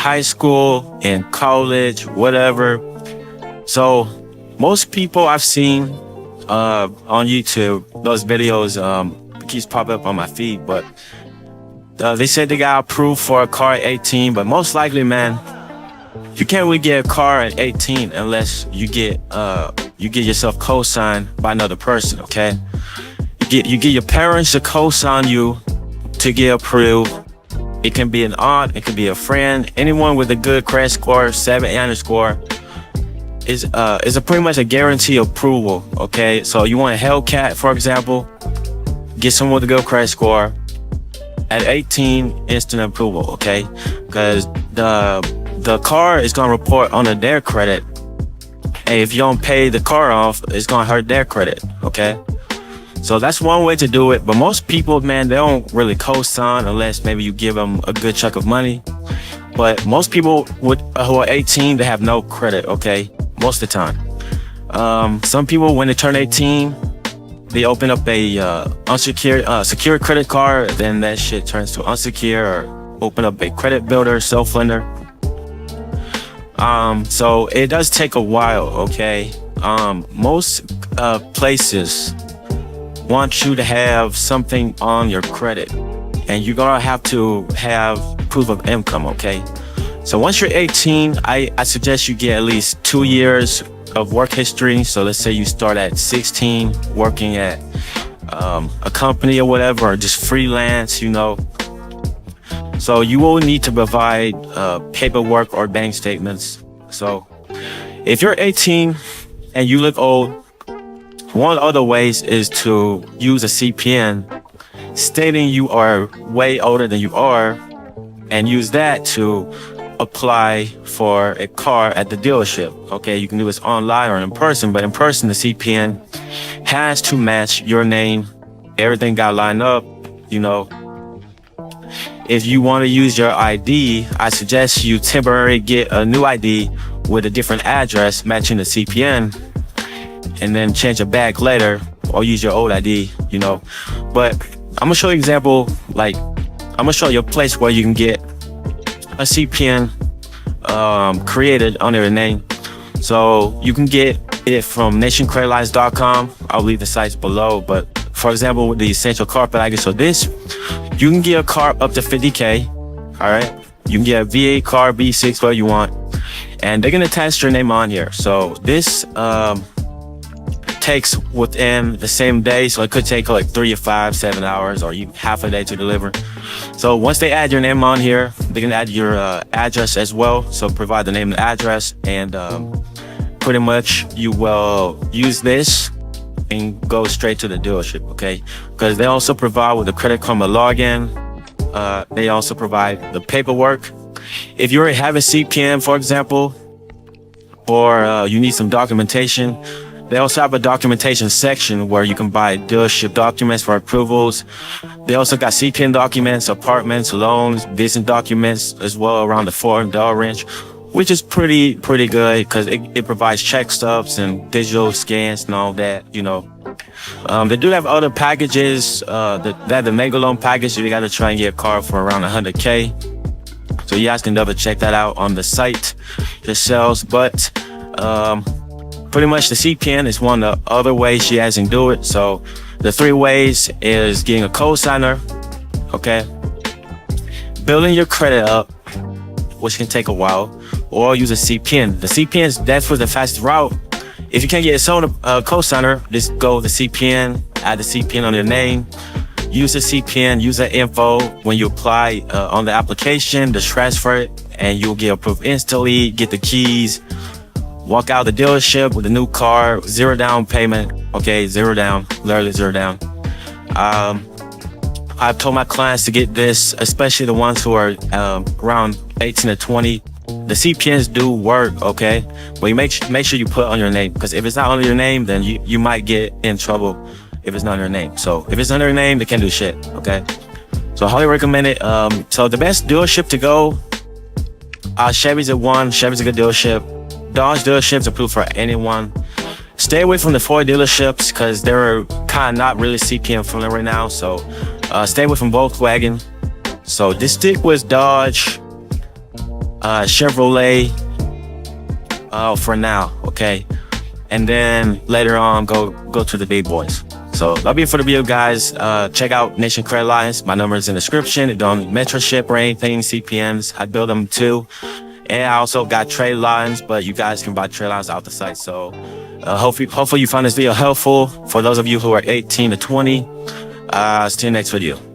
high school, in college, whatever. So most people I've seen on YouTube, those videos keeps popping up on my feed, but they said they got approved for a car at 18, but most likely, man, you can't really get a car at 18 unless you get yourself co-signed by another person, okay? You get your parents to co-sign you to get approved. It can be an aunt, it can be a friend, anyone with a good credit score, 700 score is a pretty much a guarantee approval, okay? So you want a Hellcat, for example, get someone with a good credit score. At 18, instant approval, okay? Because the car is gonna report under their credit. Hey, if you don't pay the car off, it's gonna hurt their credit, okay? So that's one way to do it. But most people, man, they don't really co-sign unless maybe you give them a good chunk of money. But most people who are 18, they have no credit, okay? Most of the time. Some people, when they turn 18, they open up a unsecured, secure credit card, then that shit turns to unsecured, or open up a credit builder, self-lender. So it does take a while, okay? Most places want you to have something on your credit, and you're gonna have to have proof of income, okay? So once you're 18, I suggest you get at least 2 years of work history. So let's say you start at 16 working at a company or whatever, or just freelance, you know. So you will need to provide paperwork or bank statements. So if you're 18 and you look old, one of the other ways is to use a CPN stating you are way older than you are, and use that to apply for a car at the dealership. Okay, you can do this online or in person, but in person, the CPN has to match your name. Everything got lined up, you know. If you want to use your ID, I suggest you temporarily get a new ID with a different address matching the CPN, and then change it back later, or use your old ID, you know. But I'm gonna show you an example, like I'm gonna show you a place where you can get a CPN created under your name. So you can get it from nationtradelines.com. I'll leave the sites below, but for example, with the essential car package, so this, you can get a car up to 50K, all right? You can get a V8 car, V6, what you want, and they're gonna attach your name on here. So this takes within the same day, so it could take like 3 or 5, 7 hours, or even half a day to deliver. So once they add your name on here, they can add your address as well. So provide the name and address, and pretty much you will use this and go straight to the dealership, okay? Because they also provide with the Credit Karma login. They also provide the paperwork. If you already have a CPN, for example, or you need some documentation, they also have a documentation section where you can buy dealership documents for approvals. They also got CPN documents, apartments, loans, business documents as well around the $400 range, which is pretty good because it provides check stubs and digital scans and all that, you know. They do have other packages. The mega loan package, you got to try and get a car for around 100K. So you guys can double check that out on the site yourselves. But pretty much the CPN is one of the other ways you guys can do it. So the 3 ways is getting a co-signer, okay, building your credit up, which can take a while, or use a CPN. The CPN is definitely the fastest route. If you can't get a co-signer, just go with the CPN, add the CPN on your name, use the CPN, use that info when you apply on the application, just transfer it, and you'll get approved instantly, get the keys, walk out the dealership with a new car, 0 down payment, okay, 0 down, literally 0 down. I've told my clients to get this, especially the ones who are around 18 to 20. The CPNs do work, okay, but you make sure you put on your name, because if it's not under your name, then you might get in trouble if it's not under your name. So if it's under your name, they can't do shit, okay? So I highly recommend it. So the best dealership to go, Chevy's at one. Chevy's a good dealership. Dodge dealerships approved for anyone. Stay away from the Ford dealerships because they're kind of not really CPN friendly right now. So stay away from Volkswagen. So just stick with Dodge, Chevrolet for now, okay? And then later on, go to the big boys. So that'll be it for the video, guys. Check out Nation Credit Lines. My number is in the description. It don't mentorship or anything. CPNs, I build them too. And I also got trade lines, but you guys can buy trade lines out the site. So hopefully you found this video helpful. For those of you who are 18 to 20, see you next video.